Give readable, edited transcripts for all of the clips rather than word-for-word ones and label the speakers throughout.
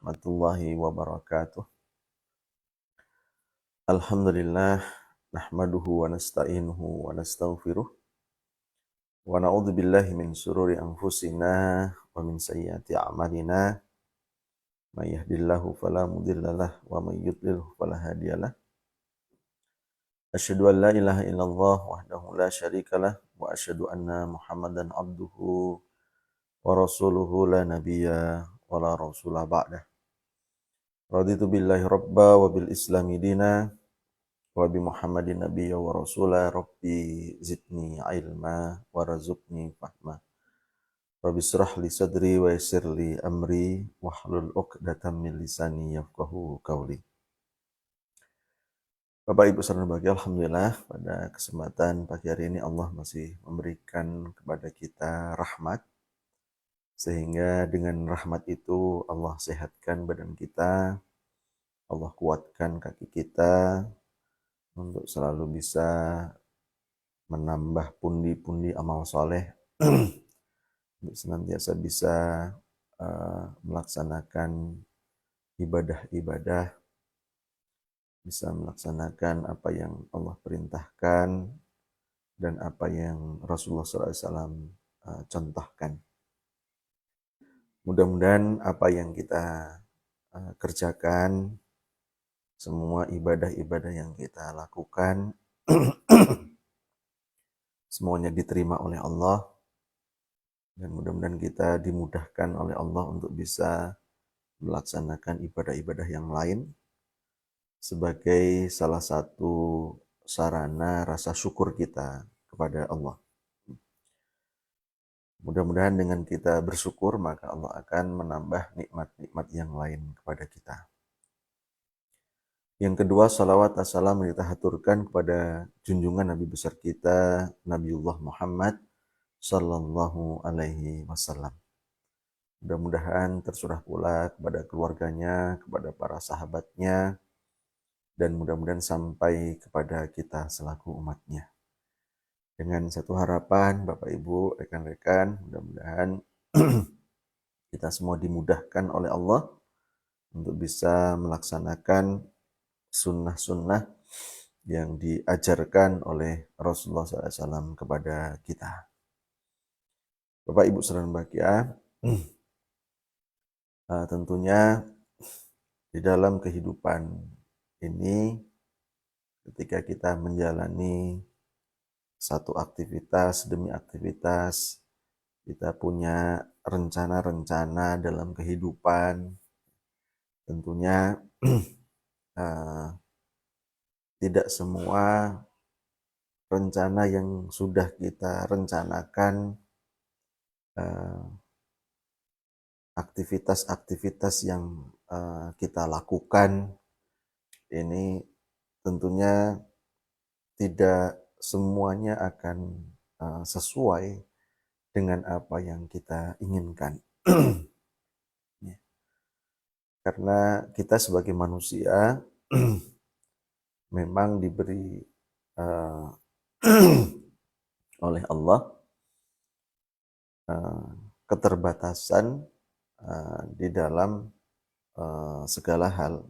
Speaker 1: warahmatullahi wabarakatuh. Alhamdulillah nahmaduhu wa nasta'inuhu wa nastaghfiruh wa na'udzu billahi min syururi anfusina wa min sayyiati a'malina may yahdihillahu fala mudhillalah wa may yudlil fala hadiyalah. Asyhadu an la ilaha illallah wahdahu la syarikalah wa asyhadu anna Muhammadan abduhu wa rasuluhu la nabiyya wa la rasula ba'dah. Raditu billahi rabba wa bil islami dina wa bi Muhammadin nabiyya wa rasula rabbi zidni ilma wa razuqni fahma. Rabbi israh li sadri wa yassir li amri wahlul 'uqdatam min lisani yafqahu qawli. Bapak Ibu saudara berbahagia, alhamdulillah pada kesempatan pagi hari ini Allah masih memberikan kepada kita rahmat, sehingga dengan rahmat itu Allah sehatkan badan kita, Allah kuatkan kaki kita untuk selalu bisa menambah pundi-pundi amal soleh untuk senantiasa bisa melaksanakan ibadah-ibadah, bisa melaksanakan apa yang Allah perintahkan dan apa yang Rasulullah SAW contohkan. Mudah-mudahan apa yang kita kerjakan, semua ibadah-ibadah yang kita lakukan, semuanya diterima oleh Allah, dan mudah-mudahan kita dimudahkan oleh Allah untuk bisa melaksanakan ibadah-ibadah yang lain sebagai salah satu sarana rasa syukur kita kepada Allah. Mudah-mudahan dengan kita bersyukur, maka Allah akan menambah nikmat-nikmat yang lain kepada kita. Yang kedua, salawat assalam kita haturkan kepada junjungan Nabi besar kita, Nabiullah Muhammad sallallahu alaihi wasallam. Mudah-mudahan tercurah pula kepada keluarganya, kepada para sahabatnya, dan mudah-mudahan sampai kepada kita selaku umatnya. Dengan satu harapan, Bapak Ibu, rekan-rekan, mudah-mudahan kita semua dimudahkan oleh Allah untuk bisa melaksanakan sunnah-sunnah yang diajarkan oleh Rasulullah SAW kepada kita. Bapak Ibu saudara berbahagia, tentunya di dalam kehidupan ini, ketika kita menjalani satu aktivitas demi aktivitas, kita punya rencana-rencana dalam kehidupan, tentunya tidak semua rencana yang sudah kita rencanakan, aktivitas-aktivitas yang kita lakukan, ini tentunya tidak semuanya akan sesuai dengan apa yang kita inginkan. Karena kita sebagai manusia memang diberi oleh Allah keterbatasan di dalam segala hal,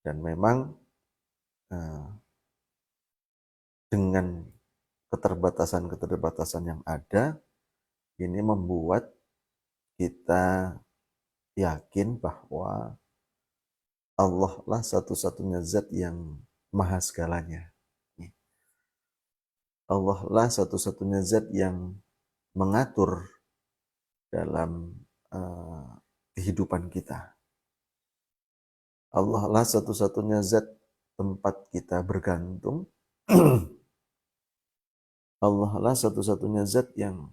Speaker 1: dan memang dengan keterbatasan-keterbatasan yang ada, ini membuat kita yakin bahwa Allah lah satu-satunya zat yang maha segalanya. Allah lah satu-satunya zat yang mengatur dalam kehidupan kita. Allah lah satu-satunya zat tempat kita bergantung. Allah lah satu-satunya zat yang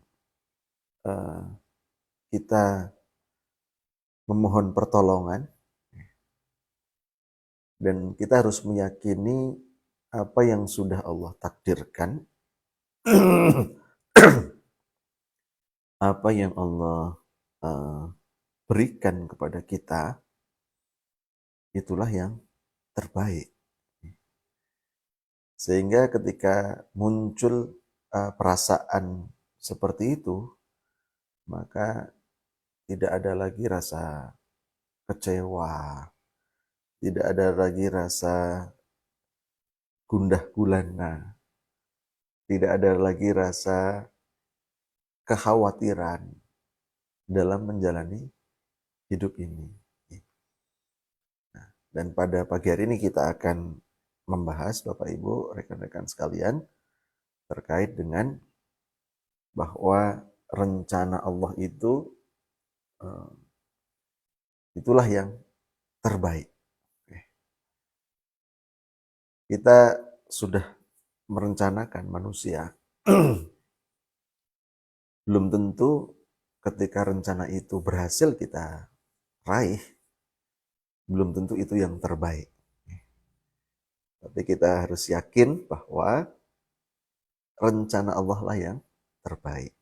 Speaker 1: kita memohon pertolongan, dan kita harus meyakini apa yang sudah Allah takdirkan, apa yang Allah berikan kepada kita, itulah yang terbaik. Sehingga ketika muncul perasaan seperti itu, maka tidak ada lagi rasa kecewa, tidak ada lagi rasa gundah gulana, tidak ada lagi rasa kekhawatiran dalam menjalani hidup ini. Nah, dan pada pagi hari ini kita akan membahas, Bapak Ibu, rekan-rekan sekalian, terkait dengan bahwa rencana Allah itu itulah yang terbaik. Kita sudah merencanakan manusia, belum tentu ketika rencana itu berhasil kita raih, belum tentu itu yang terbaik. Tapi kita harus yakin bahwa rencana Allah lah yang terbaik.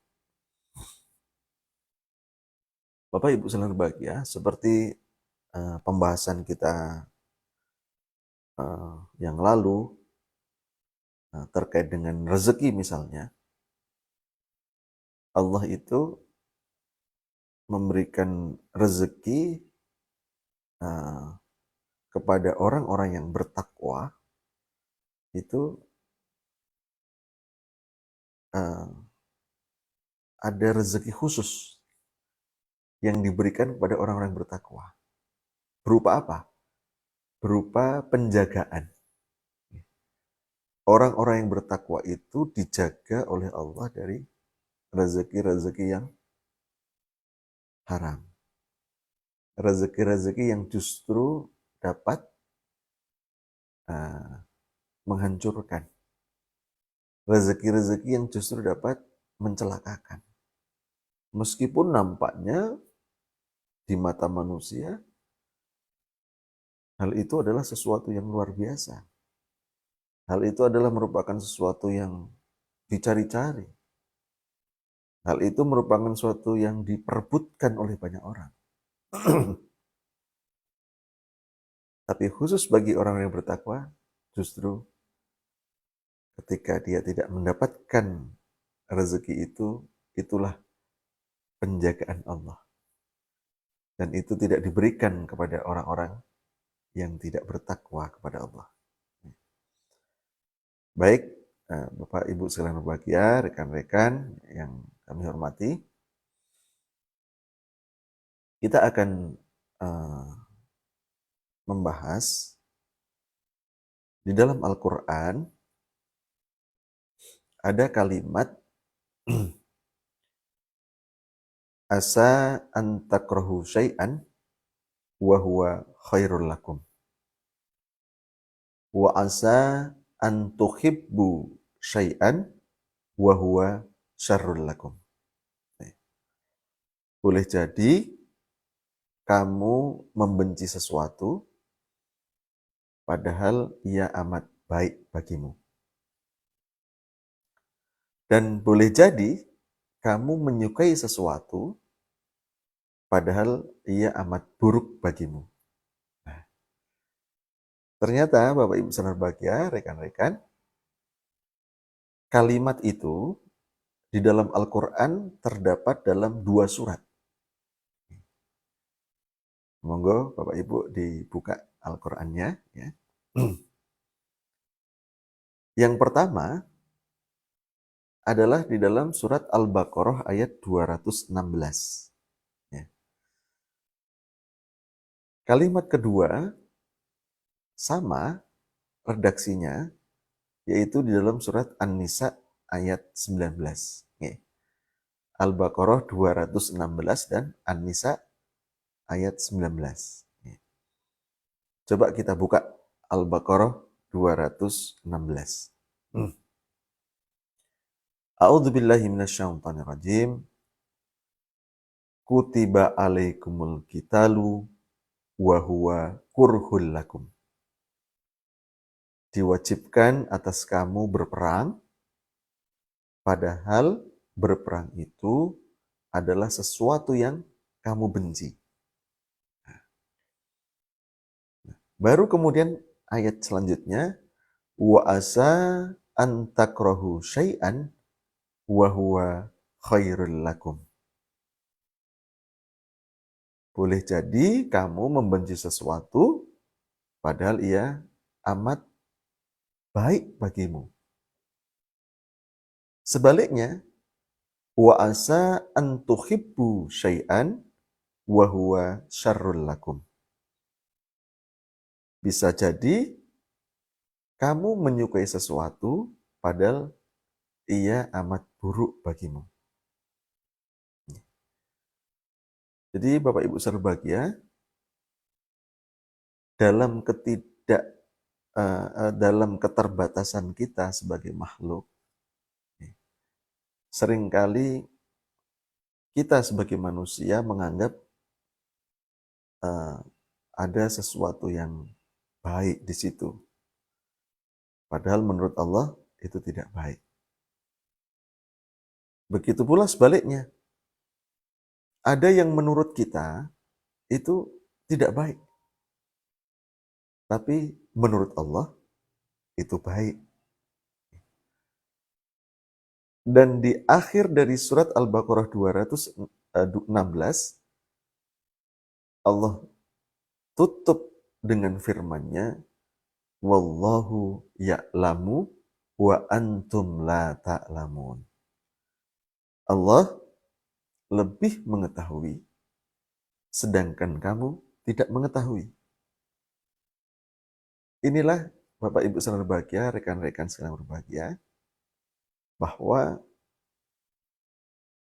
Speaker 1: Bapak Ibu sekalian berbahagia, seperti pembahasan kita yang lalu terkait dengan rezeki misalnya, Allah itu memberikan rezeki kepada orang-orang yang bertakwa itu ada rezeki khusus yang diberikan kepada orang-orang bertakwa. Berupa apa? Berupa penjagaan. Orang-orang yang bertakwa itu dijaga oleh Allah dari rezeki-rezeki yang haram. Rezeki-rezeki yang justru dapat menghancurkan. Rezeki-rezeki yang justru dapat mencelakakan. Meskipun nampaknya di mata manusia hal itu adalah sesuatu yang luar biasa. Hal itu adalah merupakan sesuatu yang dicari-cari. Hal itu merupakan sesuatu yang diperebutkan oleh banyak orang. Tapi khusus bagi orang yang bertakwa, justru ketika dia tidak mendapatkan rezeki itu, itulah penjagaan Allah. Dan itu tidak diberikan kepada orang-orang yang tidak bertakwa kepada Allah. Baik, Bapak Ibu sekalian berbahagia, rekan-rekan yang kami hormati, kita akan membahas di dalam Al-Quran ada kalimat asa an takrahu syai'an wa huwa khairul lakum wa asa an tuhibbu syai'an wa huwa syarrul lakum. Boleh jadi kamu membenci sesuatu padahal ia amat baik bagimu. Dan boleh jadi kamu menyukai sesuatu padahal ia amat buruk bagimu. Nah, ternyata Bapak Ibu sekalian berbahagia, rekan-rekan, kalimat itu di dalam Al-Quran terdapat dalam 2 surat. Monggo Bapak Ibu dibuka Al-Qurannya. Ya. Yang pertama adalah di dalam surat Al-Baqarah ayat 216. Ya. Kalimat kedua sama redaksinya, yaitu di dalam surat An-Nisa ayat 19. Ya. Al-Baqarah 216 dan An-Nisa ayat 19. Ya. Coba kita buka Al-Baqarah 216. A'udzu billahi minasyaitonir rajim. Kutiba alaikumul qitalu wa huwa kurhul lakum. Diwajibkan atas kamu berperang, padahal berperang itu adalah sesuatu yang kamu benci. Baru kemudian ayat selanjutnya, wa asa an takrahu syai'an wa huwa khairul lakum. Boleh jadi kamu membenci sesuatu padahal ia amat baik bagimu. Sebaliknya, wa asa an tuhibbu syai'an wa huwa syarrul lakum. Bisa jadi kamu menyukai sesuatu padahal ia amat buruk bagimu. Jadi Bapak Ibu berbahagia, dalam dalam keterbatasan kita sebagai makhluk, seringkali kita sebagai manusia menganggap ada sesuatu yang baik di situ. Padahal menurut Allah itu tidak baik. Begitu pula sebaliknya. Ada yang menurut kita itu tidak baik. Tapi menurut Allah itu baik. Dan di akhir dari surat Al-Baqarah 216, Allah tutup dengan firman-Nya, Wallahu ya'lamu wa antum la ta'lamun. Allah lebih mengetahui, sedangkan kamu tidak mengetahui. Inilah Bapak Ibu sekalian berbahagia, rekan-rekan sekalian berbahagia, bahwa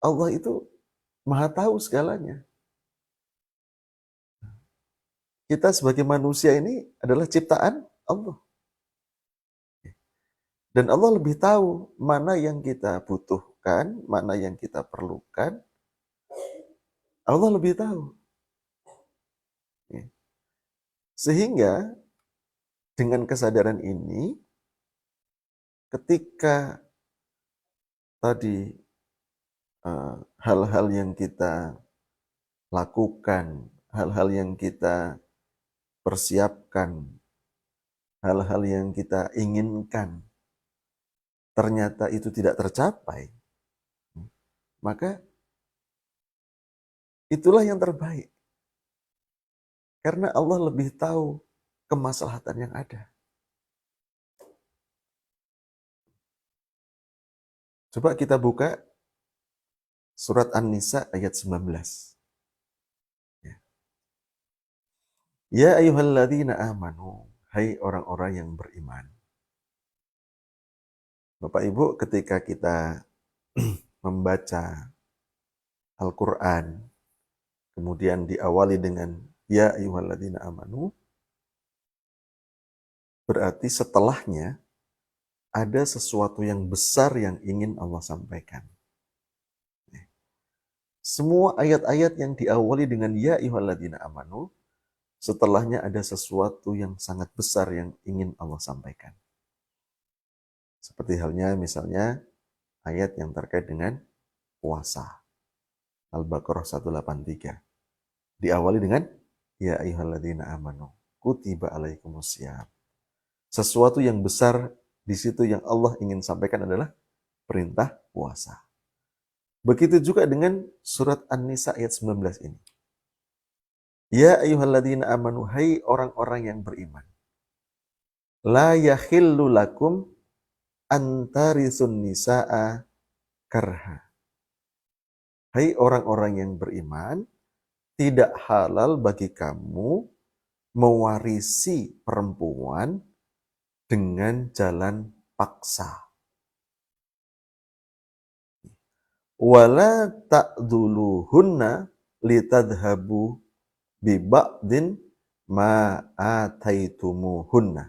Speaker 1: Allah itu Maha tahu segalanya. Kita sebagai manusia ini adalah ciptaan Allah. Dan Allah lebih tahu mana yang kita butuhkan, mana yang kita perlukan. Allah lebih tahu. Sehingga dengan kesadaran ini, ketika tadi hal-hal yang kita lakukan, hal-hal yang kita persiapkan, hal-hal yang kita inginkan, ternyata itu tidak tercapai, maka itulah yang terbaik. Karena Allah lebih tahu kemaslahatan yang ada. Coba kita buka surat An-Nisa ayat 19. Ya ayyuhalladzina amanu, hai orang-orang yang beriman. Bapak Ibu, ketika kita membaca Al-Quran, kemudian diawali dengan ya ayyuhalladzina amanu, berarti setelahnya ada sesuatu yang besar yang ingin Allah sampaikan. Semua ayat-ayat yang diawali dengan ya ayyuhalladzina amanu, setelahnya ada sesuatu yang sangat besar yang ingin Allah sampaikan. Seperti halnya misalnya ayat yang terkait dengan puasa. Al-Baqarah 183. Diawali dengan ya ayyuhalladzina amanu kutiba alaikumusiyam. Sesuatu yang besar di situ yang Allah ingin sampaikan adalah perintah puasa. Begitu juga dengan surat An-Nisa ayat 19 ini. Ya ayyuhalladzina amanu, hai orang-orang yang beriman. La yakhillu lakum antarisun nisa'a karha. Hai orang-orang yang beriman, tidak halal bagi kamu mewarisi perempuan dengan jalan paksa. Wala ta'dhuluhunna litadhhabu bi ba'din ma ataitumuhunna.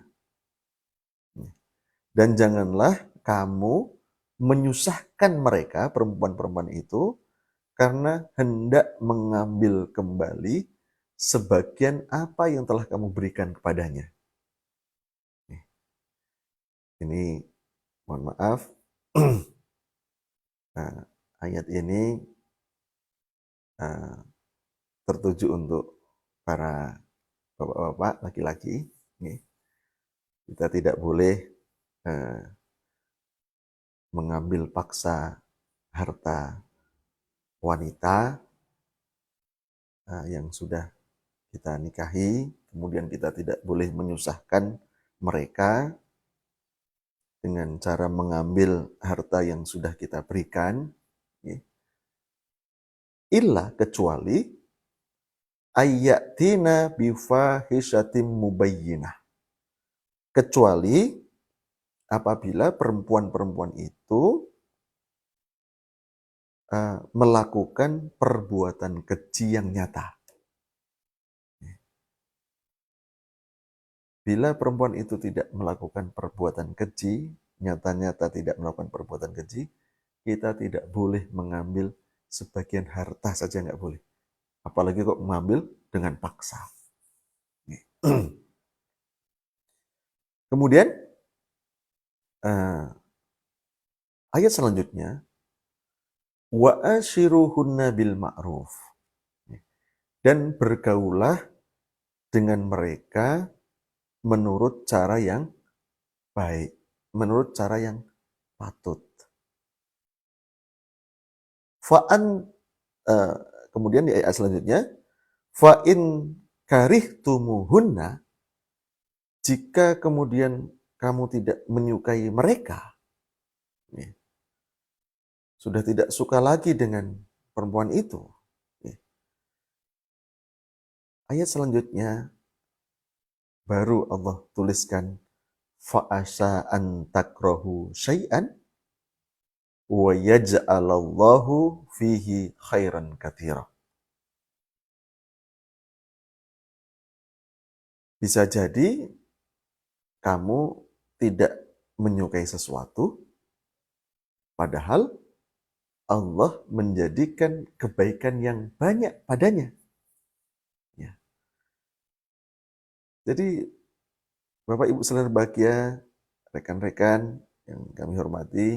Speaker 1: Dan janganlah kamu menyusahkan mereka, perempuan-perempuan itu, karena hendak mengambil kembali sebagian apa yang telah kamu berikan kepadanya. Ini, mohon maaf, ayat ini tertuju untuk para bapak-bapak, laki-laki. Kita tidak boleh mengambil paksa harta wanita yang sudah kita nikahi, kemudian kita tidak boleh menyusahkan mereka dengan cara mengambil harta yang sudah kita berikan, ya. Illa kecuali ayyatina bifahishatim mubayyinah. Kecuali apabila perempuan-perempuan itu melakukan perbuatan keji yang nyata. Bila perempuan itu tidak melakukan perbuatan keji, nyata-nyata tidak melakukan perbuatan keji, kita tidak boleh mengambil sebagian harta saja, nggak boleh. Apalagi kok mengambil dengan paksa. Kemudian ayat selanjutnya, wa ashiruhunna bil ma'ruf. Dan bergaulah dengan mereka menurut cara yang baik, menurut cara yang patut. Fa'an kemudian di ayat selanjutnya, fa'in karihtumuhunna, jika kemudian kamu tidak menyukai mereka, ya, sudah tidak suka lagi dengan perempuan itu, ya. Ayat selanjutnya baru Allah tuliskan fa'asa an takrahu syai'an wa yaj'alallahu fihi khairan katsira. Bisa jadi kamu tidak menyukai sesuatu, padahal Allah menjadikan kebaikan yang banyak padanya. Ya. Jadi, Bapak Ibu saudara bahagia, rekan-rekan yang kami hormati,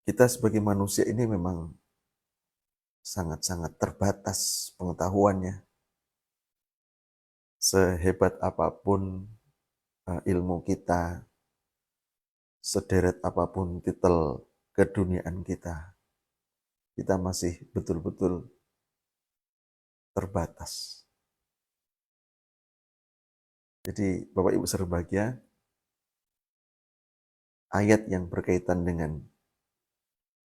Speaker 1: kita sebagai manusia ini memang sangat-sangat terbatas pengetahuannya. Sehebat apapun ilmu kita, sederet apapun titel keduniaan kita masih betul-betul terbatas. Jadi Bapak Ibu saudara bahagia, ayat yang berkaitan dengan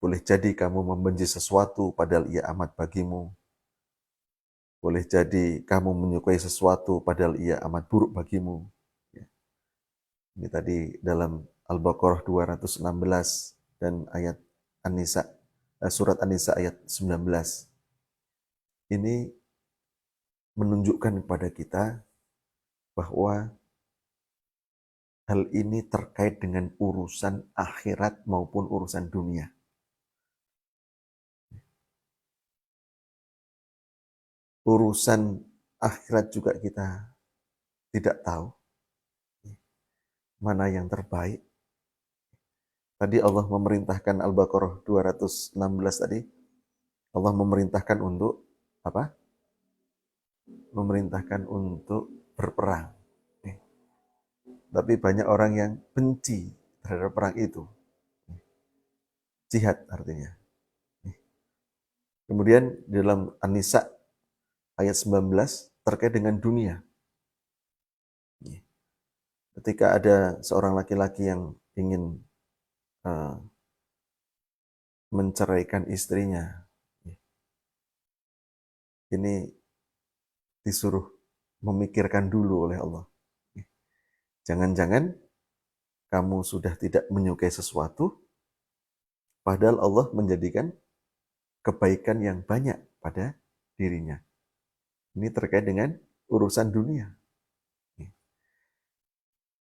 Speaker 1: boleh jadi kamu membenci sesuatu padahal ia amat bagimu. Boleh jadi kamu menyukai sesuatu padahal ia amat buruk bagimu. Ini tadi dalam Al-Baqarah 216 dan ayat An-Nisa, surat An-Nisa ayat 19. Ini menunjukkan kepada kita bahwa hal ini terkait dengan urusan akhirat maupun urusan dunia. Urusan akhirat juga kita tidak tahu mana yang terbaik. Tadi Allah memerintahkan Al-Baqarah 216 tadi, Allah memerintahkan untuk apa? Memerintahkan untuk berperang. Tapi banyak orang yang benci terhadap perang itu. Jihad artinya. Kemudian dalam An-Nisa ayat 19 terkait dengan dunia. Ketika ada seorang laki-laki yang ingin menceraikan istrinya, ini disuruh memikirkan dulu oleh Allah. Jangan-jangan kamu sudah tidak menyukai sesuatu, padahal Allah menjadikan kebaikan yang banyak pada dirinya. Ini terkait dengan urusan dunia.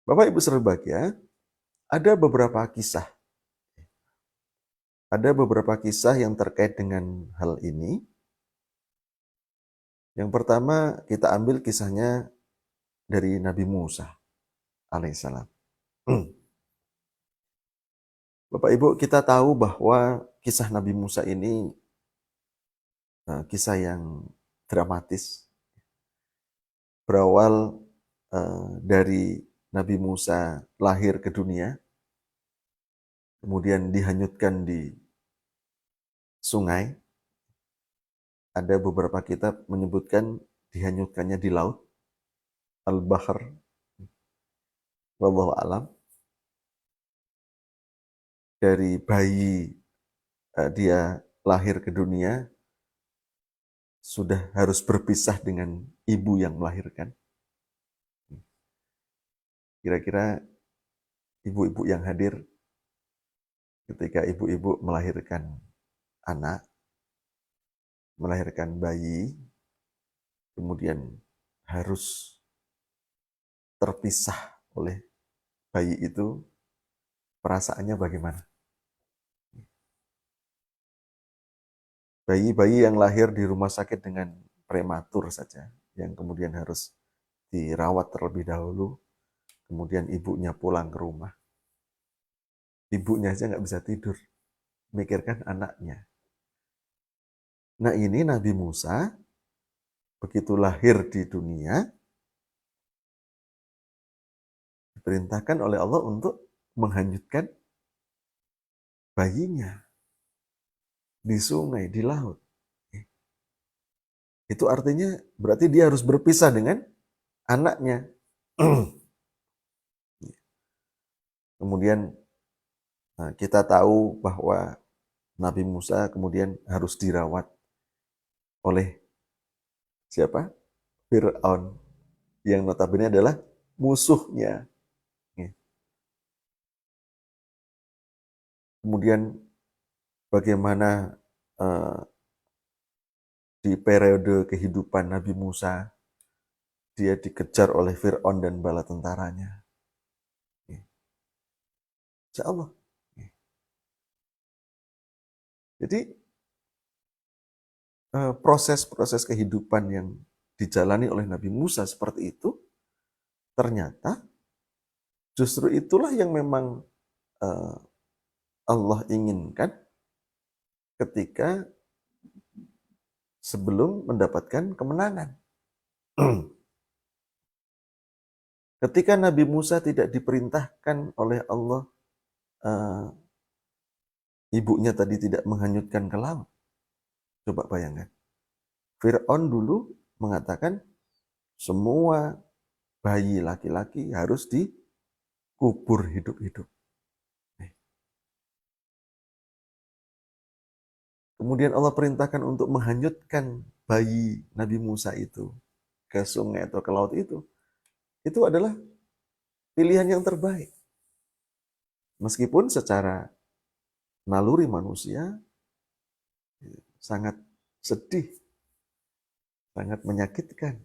Speaker 1: Bapak Ibu saudara bahagia, ada beberapa kisah. Ada beberapa kisah yang terkait dengan hal ini. Yang pertama kita ambil kisahnya dari Nabi Musa alaihissalam. Bapak Ibu, kita tahu bahwa kisah Nabi Musa ini kisah yang dramatis. Berawal dari Nabi Musa lahir ke dunia, kemudian dihanyutkan di sungai, ada beberapa kitab menyebutkan dihanyutkannya di laut, al-bahr, wallahu alam. Dari bayi dia lahir ke dunia, sudah harus berpisah dengan ibu yang melahirkan. Kira-kira ibu-ibu yang hadir ketika ibu-ibu melahirkan anak, melahirkan bayi, kemudian harus terpisah oleh bayi itu, perasaannya bagaimana? Bayi-bayi yang lahir di rumah sakit dengan prematur saja, yang kemudian harus dirawat terlebih dahulu, kemudian ibunya pulang ke rumah. Ibunya aja nggak bisa tidur, mikirkan anaknya. Nah ini Nabi Musa, begitu lahir di dunia, diperintahkan oleh Allah untuk menghanyutkan bayinya di sungai, di laut. Itu artinya berarti dia harus berpisah dengan anaknya. Kemudian kita tahu bahwa Nabi Musa kemudian harus dirawat oleh siapa? Fir'aun, yang notabene adalah musuhnya. Kemudian bagaimana di periode kehidupan Nabi Musa, dia dikejar oleh Fir'aun dan bala tentaranya. Insya Allah. Jadi proses-proses kehidupan yang dijalani oleh Nabi Musa seperti itu, ternyata justru itulah yang memang Allah inginkan ketika sebelum mendapatkan kemenangan. Ketika Nabi Musa tidak diperintahkan oleh Allah, ibunya tadi tidak menghanyutkan ke laut. Coba bayangkan. Fir'aun dulu mengatakan semua bayi laki-laki harus dikubur hidup-hidup. Kemudian Allah perintahkan untuk menghanyutkan bayi Nabi Musa itu ke sungai atau ke laut itu. Itu adalah pilihan yang terbaik. Meskipun secara naluri manusia sangat sedih, sangat menyakitkan.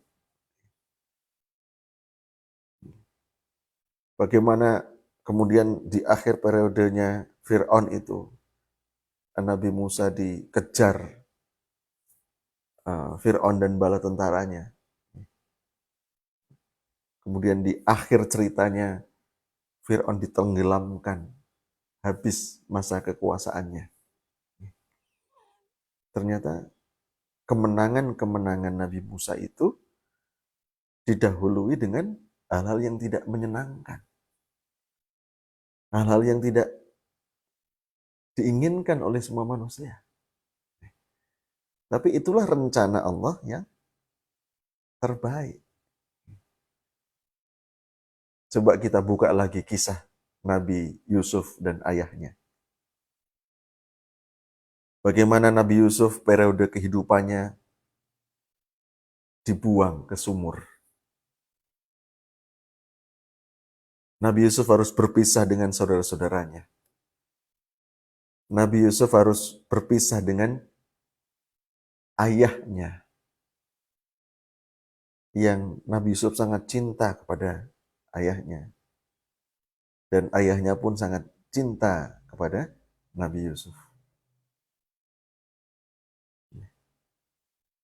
Speaker 1: Bagaimana kemudian di akhir periodenya Fir'aun itu, Nabi Musa dikejar Fir'aun dan bala tentaranya. Kemudian di akhir ceritanya Fir'aun ditenggelamkan, habis masa kekuasaannya. Ternyata kemenangan-kemenangan Nabi Musa itu didahului dengan hal-hal yang tidak menyenangkan. Hal-hal yang tidak diinginkan oleh semua manusia. Tapi itulah rencana Allah yang terbaik. Coba kita buka lagi kisah Nabi Yusuf dan ayahnya. Bagaimana Nabi Yusuf periode kehidupannya dibuang ke sumur. Nabi Yusuf harus berpisah dengan saudara-saudaranya. Nabi Yusuf harus berpisah dengan ayahnya, yang Nabi Yusuf sangat cinta kepada ayahnya. Dan ayahnya pun sangat cinta kepada Nabi Yusuf.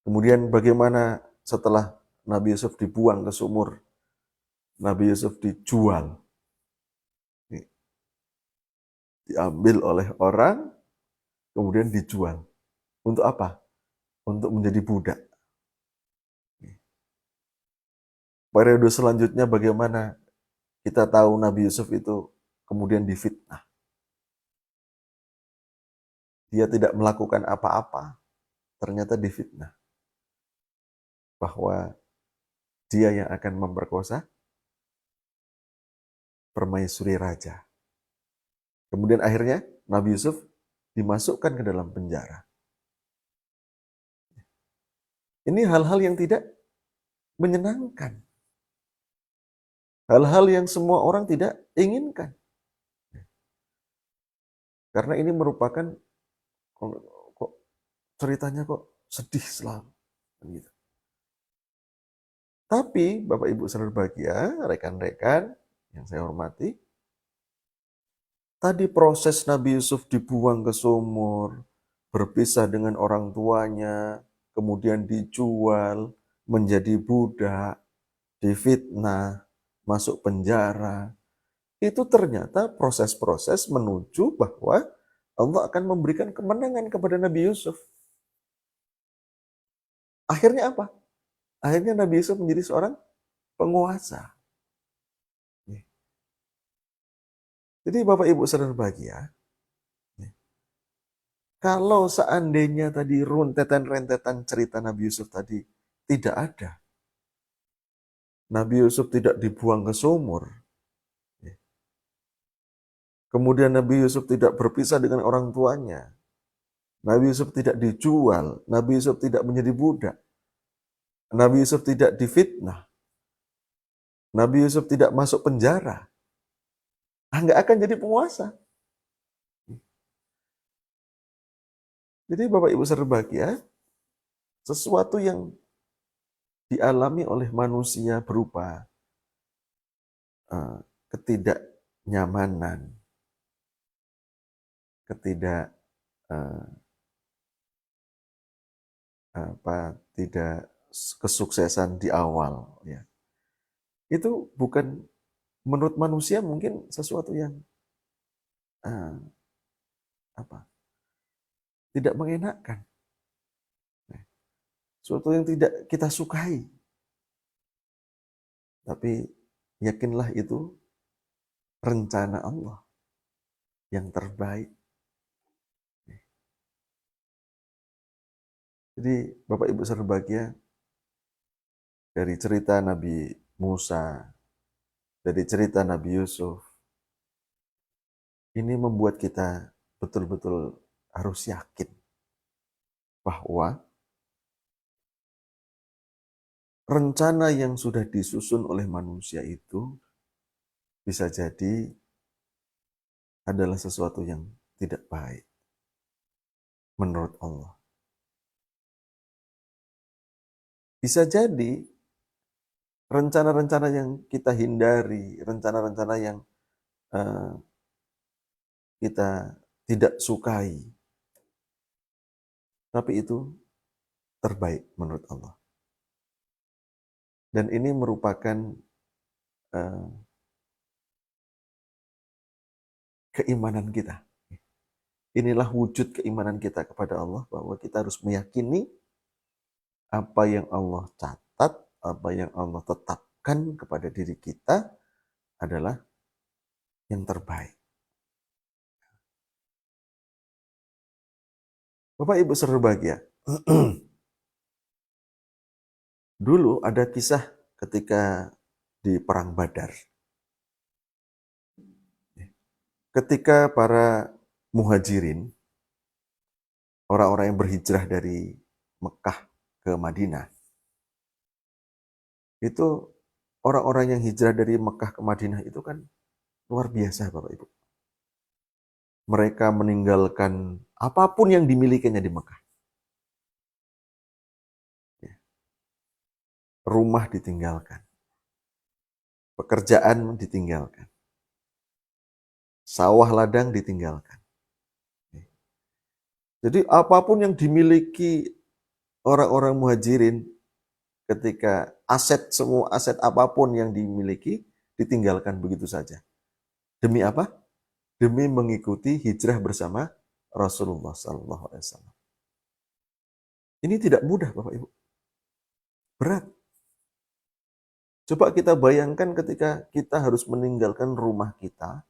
Speaker 1: Kemudian bagaimana setelah Nabi Yusuf dibuang ke sumur, Nabi Yusuf dijual. Diambil oleh orang, kemudian dijual. Untuk apa? Untuk menjadi budak. Periode selanjutnya bagaimana kita tahu Nabi Yusuf itu kemudian difitnah. Dia tidak melakukan apa-apa, ternyata difitnah bahwa dia yang akan memperkosa permaisuri raja. Kemudian akhirnya Nabi Yusuf dimasukkan ke dalam penjara. Ini hal-hal yang tidak menyenangkan. Hal-hal yang semua orang tidak inginkan. Karena ini merupakan, kok ceritanya kok sedih selalu. Gitu. Tapi Bapak Ibu saudara bahagia, rekan-rekan yang saya hormati, tadi proses Nabi Yusuf dibuang ke sumur, berpisah dengan orang tuanya, kemudian dijual, menjadi budak, difitnah, masuk penjara. Itu ternyata proses-proses menuju bahwa Allah akan memberikan kemenangan kepada Nabi Yusuf. Akhirnya apa? Akhirnya Nabi Yusuf menjadi seorang penguasa. Jadi Bapak Ibu saudara bahagia, kalau seandainya tadi rentetan cerita Nabi Yusuf tadi tidak ada, Nabi Yusuf tidak dibuang ke sumur, kemudian Nabi Yusuf tidak berpisah dengan orang tuanya, Nabi Yusuf tidak dijual, Nabi Yusuf tidak menjadi budak, Nabi Yusuf tidak difitnah, Nabi Yusuf tidak masuk penjara, nggak akan jadi penguasa. Jadi Bapak Ibu saudara bahagia, sesuatu yang dialami oleh manusia berupa ketidaknyamanan, tidak kesuksesan di awal, ya. Itu bukan menurut manusia mungkin sesuatu yang tidak mengenakkan, sesuatu yang tidak kita sukai. Tapi yakinlah itu rencana Allah yang terbaik. Jadi Bapak Ibu saudara bahagia, dari cerita Nabi Musa, dari cerita Nabi Yusuf, ini membuat kita betul-betul harus yakin bahwa rencana yang sudah disusun oleh manusia itu bisa jadi adalah sesuatu yang tidak baik menurut Allah. Bisa jadi rencana-rencana yang kita hindari, rencana-rencana yang kita tidak sukai, tapi itu terbaik menurut Allah. Dan ini merupakan keimanan kita. Inilah wujud keimanan kita kepada Allah, bahwa kita harus meyakini apa yang Allah catat, apa yang Allah tetapkan kepada diri kita adalah yang terbaik. Bapak Ibu saudara bahagia, dulu ada kisah ketika di Perang Badar. Ketika para muhajirin, orang-orang yang berhijrah dari Mekah ke Madinah, itu orang-orang yang hijrah dari Mekah ke Madinah itu kan luar biasa Bapak Ibu. Mereka meninggalkan apapun yang dimilikinya di Mekah. Rumah ditinggalkan. Pekerjaan ditinggalkan. Sawah ladang ditinggalkan. Jadi apapun yang dimiliki orang-orang muhajirin, ketika semua aset apapun yang dimiliki ditinggalkan begitu saja. Demi apa? Demi mengikuti hijrah bersama Rasulullah SAW. Ini tidak mudah Bapak Ibu. Berat. Coba kita bayangkan ketika kita harus meninggalkan rumah kita,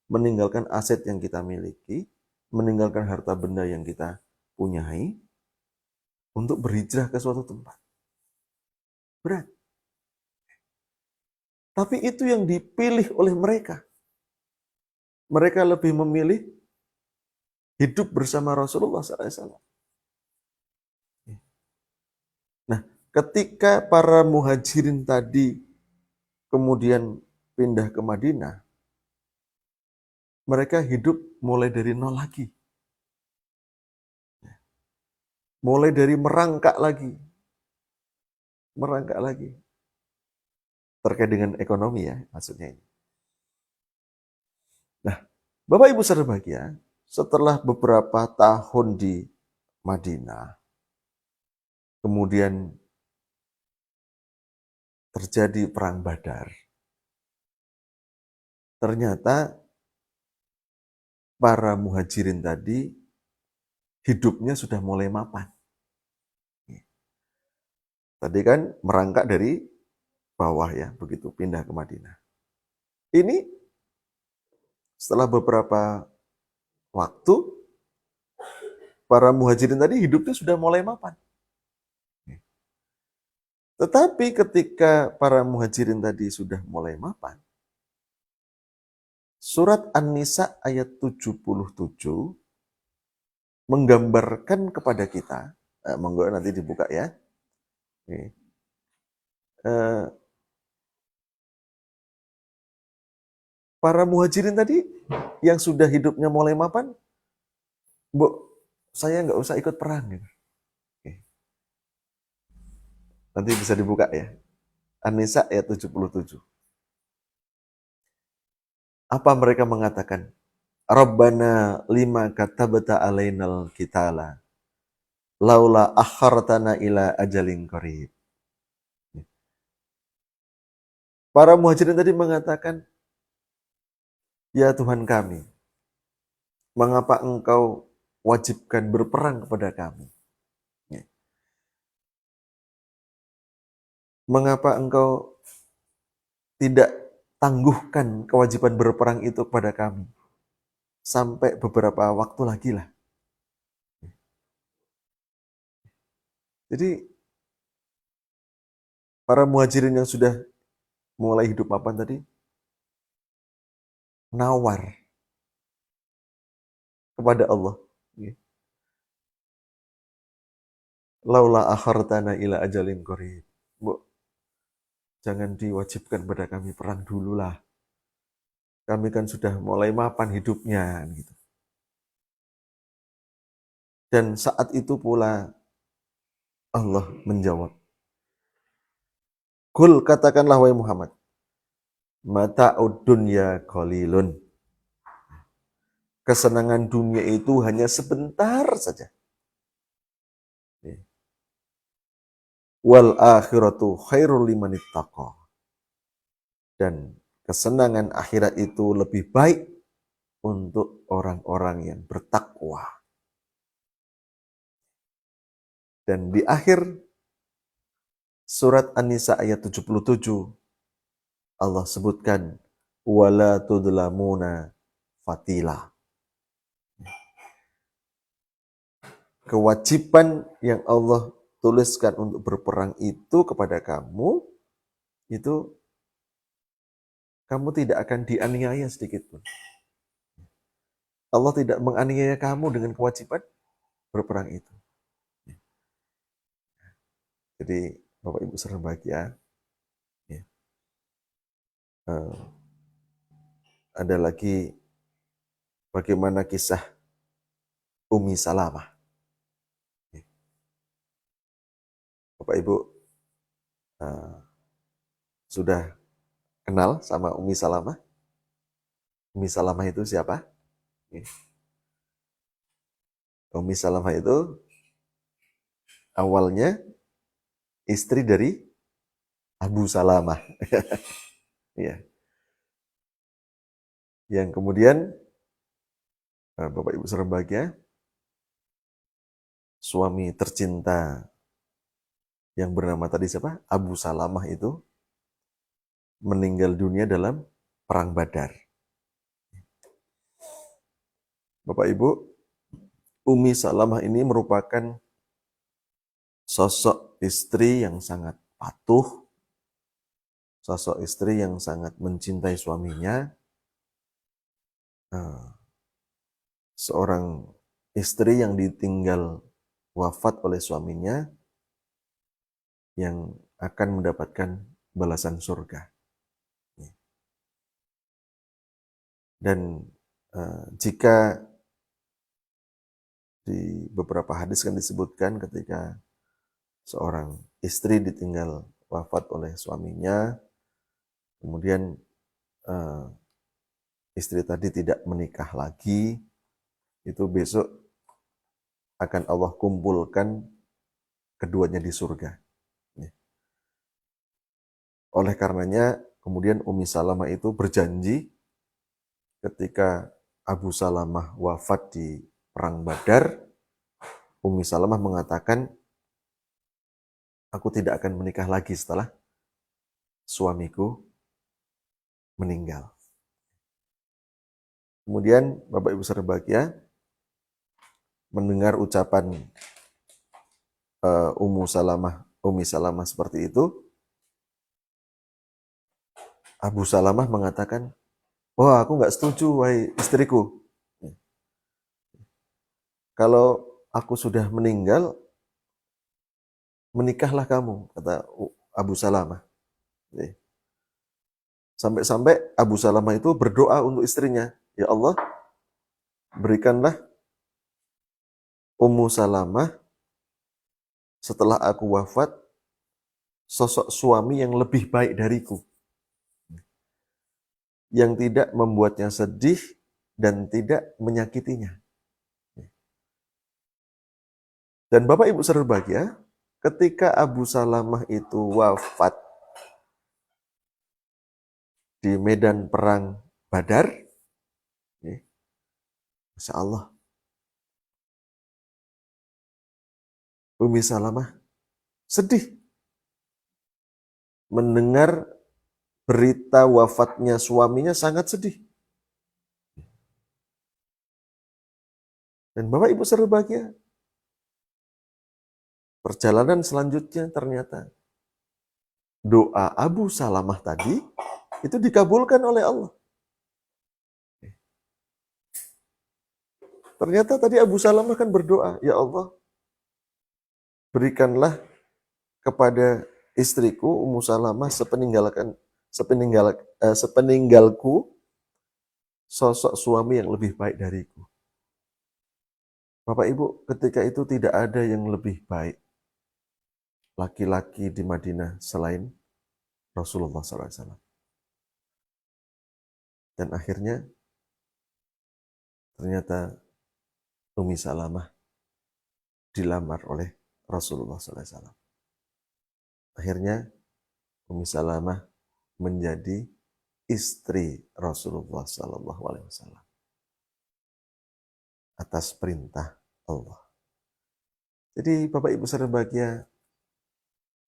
Speaker 1: meninggalkan aset yang kita miliki, meninggalkan harta benda yang kita punyai, untuk berhijrah ke suatu tempat. Berat. Tapi itu yang dipilih oleh mereka. Mereka lebih memilih hidup bersama Rasulullah SAW. Nah, ketika para muhajirin tadi kemudian pindah ke Madinah, mereka hidup mulai dari nol lagi. Mulai dari merangkak lagi. Merangkak lagi. Terkait dengan ekonomi ya, maksudnya ini. Nah, Bapak Ibu saudara bahagia, setelah beberapa tahun di Madinah, kemudian terjadi perang Badar. Ternyata para muhajirin tadi hidupnya sudah mulai mapan. Tadi kan merangkak dari bawah ya, begitu pindah ke Madinah. Ini setelah beberapa waktu, para muhajirin tadi hidupnya sudah mulai mapan. Tetapi ketika para muhajirin tadi sudah mulai mapan, surat An-Nisa ayat 77 menggambarkan kepada kita, monggo nanti dibuka ya. Para muhajirin tadi yang sudah hidupnya mulai mapan, Bu, saya nggak usah ikut perang. Gitu. Nanti bisa dibuka ya. An-Nisa ayat 77. Apa mereka mengatakan? Rabbana lima katabta alainal kitala. Laula akhartana ila ajalin qarib. Para muhajirin tadi mengatakan, ya Tuhan kami, mengapa engkau wajibkan berperang kepada kami? Mengapa engkau tidak tangguhkan kewajiban berperang itu kepada kami? Sampai beberapa waktu lagi lah. Jadi, para muhajirin yang sudah mulai hidup mapan tadi, nawar kepada Allah. Laula akhartana ila ajalin qarib. Bu, jangan diwajibkan pada kami perang dululah. Kami kan sudah mulai mapan hidupnya. Gitu. Dan saat itu pula Allah menjawab. Kul katakanlah wahai Muhammad. Mata'ud dunya qalilun. Kesenangan dunia itu hanya sebentar saja. Wal akhiratu khairul liman ittaqa. Dan kesenangan akhirat itu lebih baik untuk orang-orang yang bertakwa. Dan di akhir surat An-Nisa ayat 77 Allah sebutkan wala tudlamuna fatila. Kewajiban yang Allah tuliskan untuk berperang itu kepada kamu, itu kamu tidak akan dianiaya sedikit pun. Allah tidak menganiaya kamu dengan kewajiban berperang itu. Jadi Bapak Ibu saudara bahagia, ya. Ada lagi bagaimana kisah Ummi Salamah. Bapak Ibu sudah kenal sama Ummi Salamah? Ummi Salamah itu siapa? Ummi Salamah itu awalnya istri dari Abu Salamah. Ya. Yang kemudian Bapak Ibu saudara bahagia, suami tercinta yang bernama tadi siapa? Abu Salamah itu meninggal dunia dalam perang Badar. Bapak Ibu, Ummi Salamah ini merupakan sosok istri yang sangat patuh, sosok istri yang sangat mencintai suaminya, seorang istri yang ditinggal wafat oleh suaminya yang akan mendapatkan balasan surga. Dan jika di beberapa hadis kan disebutkan ketika seorang istri ditinggal wafat oleh suaminya, kemudian istri tadi tidak menikah lagi, itu besok akan Allah kumpulkan keduanya di surga. Oleh karenanya, kemudian Ummi Salamah itu berjanji ketika Abu Salamah wafat di Perang Badar, Ummi Salamah mengatakan, aku tidak akan menikah lagi setelah suamiku meninggal. Kemudian Bapak Ibu saudara bahagia, mendengar ucapan Ummi Salamah seperti itu, Abu Salamah mengatakan, wah aku nggak setuju wahai istriku. Kalau aku sudah meninggal, menikahlah kamu, kata Abu Salamah. Sampai-sampai Abu Salamah itu berdoa untuk istrinya, ya Allah, berikanlah Ummu Salamah setelah aku wafat sosok suami yang lebih baik dariku, yang tidak membuatnya sedih dan tidak menyakitinya. Dan Bapak Ibu saudara bahagia, ketika Abu Salamah itu wafat di medan perang Badar, Masya Allah, Ummi Salamah sedih mendengar berita wafatnya suaminya, sangat sedih. Dan Bapak Ibu saudara bahagia, perjalanan selanjutnya ternyata doa Abu Salamah tadi itu dikabulkan oleh Allah. Ternyata tadi Abu Salamah kan berdoa, ya Allah, berikanlah kepada istriku Ummu Salamah sepeninggalku sosok suami yang lebih baik dariku. Bapak Ibu, ketika itu tidak ada yang lebih baik laki-laki di Madinah selain Rasulullah SAW. Dan akhirnya ternyata Ummi Salamah dilamar oleh Rasulullah SAW. Akhirnya Ummi Salamah menjadi istri Rasulullah SAW atas perintah Allah. Jadi Bapak Ibu saudara bahagia,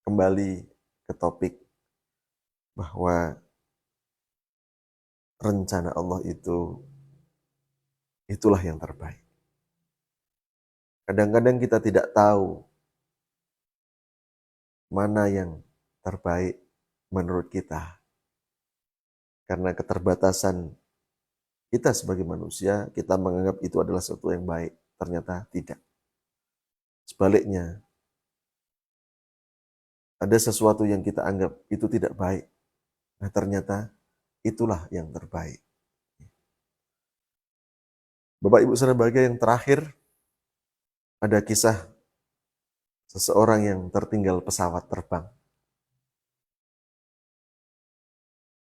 Speaker 1: kembali ke topik bahwa rencana Allah itulah yang terbaik. Kadang-kadang kita tidak tahu mana yang terbaik menurut kita. Karena keterbatasan kita sebagai manusia, kita menganggap itu adalah sesuatu yang baik. Ternyata tidak. Sebaliknya, ada sesuatu yang kita anggap itu tidak baik. Nah ternyata itulah yang terbaik. Bapak Ibu saudara bahagia, yang terakhir, ada kisah seseorang yang tertinggal pesawat terbang.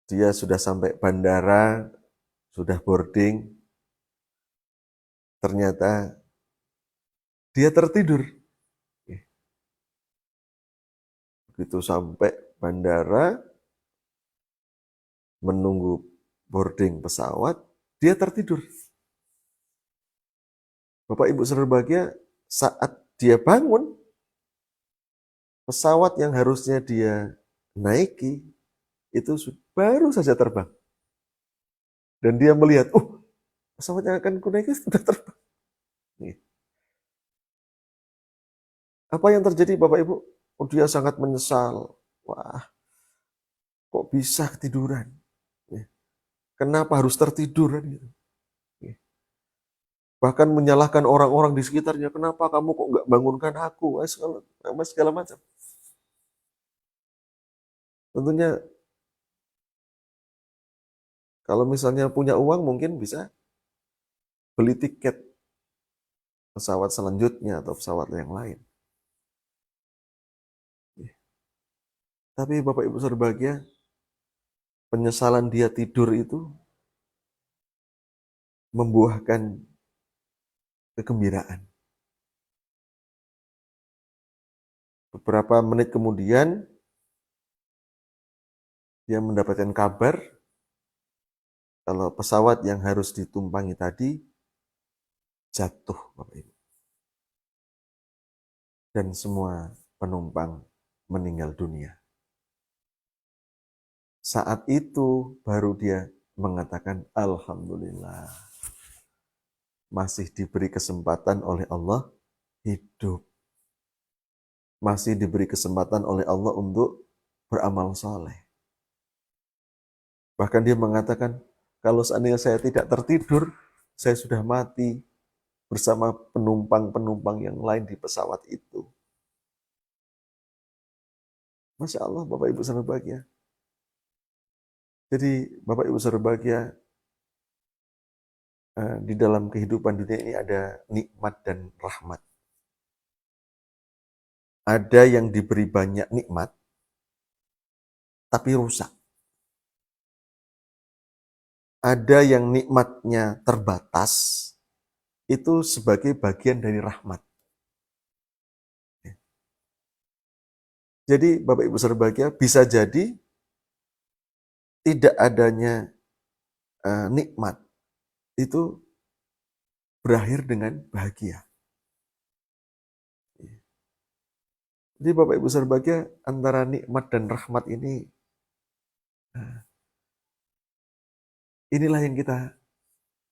Speaker 1: Dia sudah sampai bandara, sudah boarding, ternyata dia tertidur. Begitu sampai bandara, menunggu boarding pesawat, dia tertidur. Bapak Ibu saudara bahagia, saat dia bangun, pesawat yang harusnya dia naiki, itu baru saja terbang. Dan dia melihat, pesawat yang akan kunaiki sudah terbang. Apa yang terjadi Bapak Ibu? Oh, dia sangat menyesal. Wah, kok bisa ketiduran? Ya, kenapa harus tertidur? Kan gitu. Ya, bahkan menyalahkan orang-orang di sekitarnya. Kenapa kamu kok nggak bangunkan aku? Segala macam. Tentunya kalau misalnya punya uang mungkin bisa beli tiket pesawat selanjutnya atau pesawat yang lain. Ya, tapi Bapak Ibu berbahagia, penyesalan dia tidur itu membuahkan kegembiraan. Beberapa menit kemudian dia mendapatkan kabar kalau pesawat yang harus ditumpangi tadi jatuh, Bapak Ibu. Dan semua penumpang meninggal dunia. Saat itu baru dia mengatakan Alhamdulillah. Masih diberi kesempatan oleh Allah hidup. Masih diberi kesempatan oleh Allah untuk beramal soleh. Bahkan dia mengatakan, kalau seandainya saya tidak tertidur, saya sudah mati bersama penumpang-penumpang yang lain di pesawat itu. Masya Allah, Bapak Ibu saudara bahagia. Jadi Bapak Ibu saudara bahagia, di dalam kehidupan dunia ini ada nikmat dan rahmat. Ada yang diberi banyak nikmat, tapi rusak. Ada yang nikmatnya terbatas, itu sebagai bagian dari rahmat. Jadi Bapak Ibu saudara bahagia, bisa jadi tidak adanya nikmat itu berakhir dengan bahagia. Jadi Bapak Ibu saudara bahagia, antara nikmat dan rahmat ini, inilah yang kita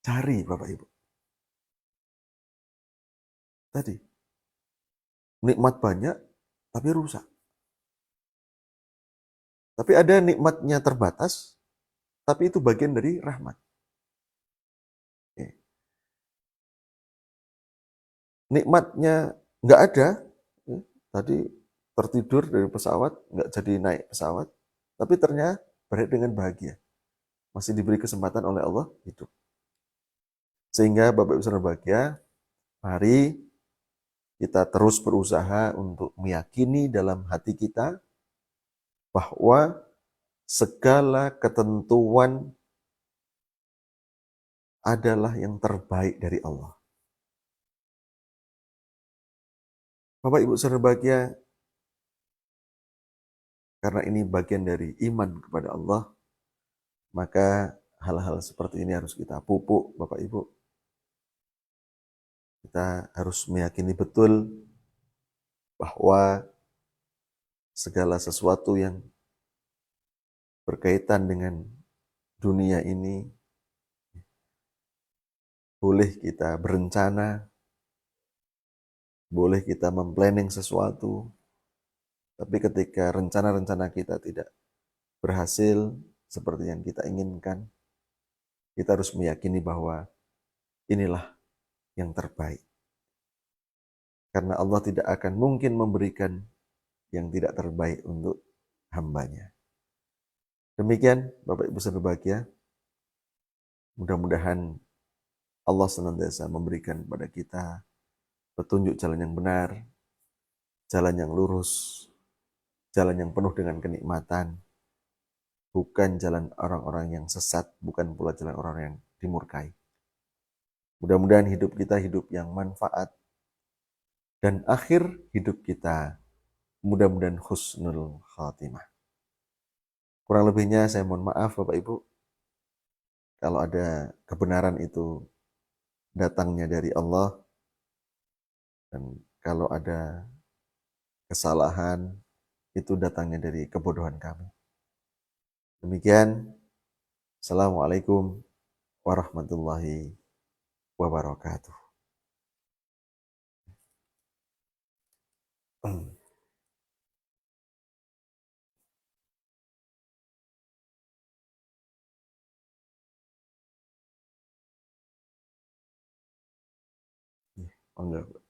Speaker 1: cari Bapak Ibu. Tadi, nikmat banyak, tapi rusak. Tapi ada nikmatnya terbatas, tapi itu bagian dari rahmat. Nikmatnya nggak ada, tadi tertidur dari pesawat, nggak jadi naik pesawat, tapi ternyata berakhir dengan bahagia. Masih diberi kesempatan oleh Allah hidup. Sehingga Bapak Ibu saudara bahagia, mari kita terus berusaha untuk meyakini dalam hati kita bahwa segala ketentuan adalah yang terbaik dari Allah. Bapak Ibu saudara bahagia, karena ini bagian dari iman kepada Allah, maka hal-hal seperti ini harus kita pupuk, Bapak Ibu. Kita harus meyakini betul bahwa segala sesuatu yang berkaitan dengan dunia ini boleh kita berencana, boleh kita memplanning sesuatu, tapi ketika rencana-rencana kita tidak berhasil seperti yang kita inginkan, kita harus meyakini bahwa inilah yang terbaik. Karena Allah tidak akan mungkin memberikan yang tidak terbaik untuk hambanya. Demikian Bapak Ibu saudara bahagia, mudah-mudahan Allah senantiasa memberikan kepada kita petunjuk jalan yang benar, jalan yang lurus, jalan yang penuh dengan kenikmatan, bukan jalan orang-orang yang sesat, bukan pula jalan orang yang dimurkai. Mudah-mudahan hidup kita hidup yang manfaat, dan akhir hidup kita mudah-mudahan husnul khatimah. Kurang lebihnya saya mohon maaf Bapak Ibu, kalau ada kebenaran itu datangnya dari Allah, dan kalau ada kesalahan itu datangnya dari kebodohan kami. Demikian, Assalamualaikum warahmatullahi wabarakatuh.
Speaker 2: Enggak.